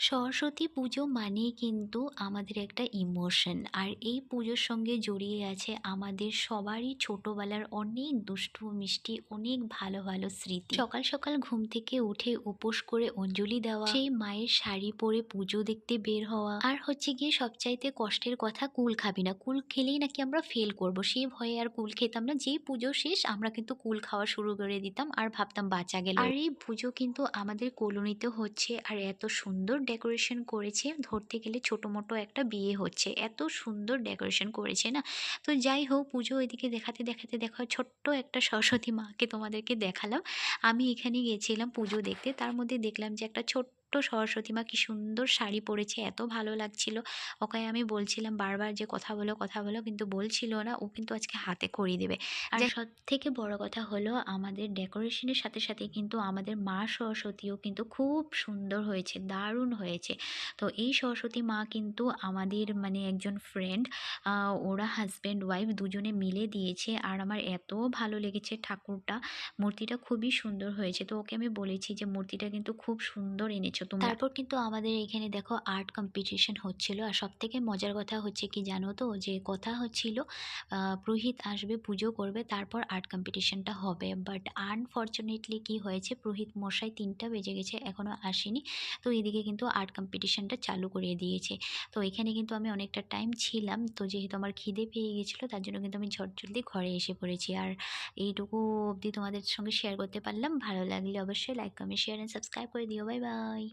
সরস্বতী পুজো মানেই কিন্তু আমাদের একটা ইমোশন, আর এই পুজোর সঙ্গে জড়িয়ে আছে আমাদের সবারই ছোটবেলার অনেক দুষ্টু মিষ্টি অনেক ভালো ভালো স্মৃতি। সকাল সকাল ঘুম থেকে উঠে উপোস করে অঞ্জলি দেওয়া, সেই মায়ের শাড়ি পরে পুজো দেখতে বের হওয়া, আর হচ্ছে গিয়ে সবচাইতে কষ্টের কথা, কুল খাবি না, কুল খেলেই নাকি আমরা ফেল করব, সেই ভয়ে আর কুল খেতাম না। যেই পুজো শেষ আমরা কিন্তু কুল খাওয়া শুরু করে দিতাম আর ভাবতাম বাঁচা গেল। আর এই পুজো কিন্তু আমাদের কলোনিতে হচ্ছে, আর এত সুন্দর ডেকোরেশন করেছে, ধরতে গেলে ছোটো মোটো একটা বিয়ে হচ্ছে, এত সুন্দর ডেকোরেশন করেছে না। তো যাই হোক, পুজো ওইদিকে দেখাতে দেখাতে দেখো ছোট্ট একটা সরস্বতী মাকে তোমাদেরকে দেখালাম। আমি এখানে গেছিলাম পুজো দেখতে, তার মধ্যে দেখলাম যে একটা ছোট্ট সরস্বতী মা কি সুন্দর শাড়ি পরেছে, এত ভালো লাগছিল। ওকে আমি বলছিলাম বারবার যে কথা বলো কথা বলো, কিন্তু বলছিল না। ও কিন্তু আজকে হাতে খড়ি দেবে। আর সব থেকে বড় কথা হলো, আমাদের ডেকোরেশনের সাথে সাথে কিন্তু আমাদের মা সরস্বতীও কিন্তু খুব সুন্দর হয়েছে, দারুণ হয়েছে। তো এই সরস্বতী মা কিন্তু আমাদের মানে একজন ফ্রেন্ড, ওরা হাজব্যান্ড ওয়াইফ দুজনে মিলে দিয়েছে, আর আমার এত ভালো লেগেছে ঠাকুরটা, মূর্তিটা খুবই সুন্দর হয়েছে। তো ওকে আমি বলেছি যে মূর্তিটা কিন্তু খুব সুন্দর এনেছো তোমরা। তারপর কিন্তু আমাদের এখানে দেখো আর্ট কম্পিটিশন হচ্ছিল, আর সব থেকে মজার কথা হচ্ছে কি জানো তো, যে কথা হচ্ছিল পুরোহিত আসবে পুজো করবে, তারপর আর্ট কম্পিটিশনটা হবে। বাট আনফর্চুনেটলি কি হয়েছে, পুরোহিত মশাই 3টা বেজে গেছে এখনও আসেনি। তো এদিকে কিন্তু আর্ট কম্পিটিশনটা চালু করিয়ে দিয়েছে। তো এখানে কিন্তু আমি অনেকটা টাইম ছিলাম, তো যেহেতু আমার খিদে পেয়ে গেছিলো তার জন্য কিন্তু আমি ঝটজলদি ঘরে এসে পড়েছি। আর এইটুকু অবধি তোমাদের সঙ্গে শেয়ার করতে পারলাম। ভালো লাগলে অবশ্যই like comment share and subscribe করে দিও। Bye bye.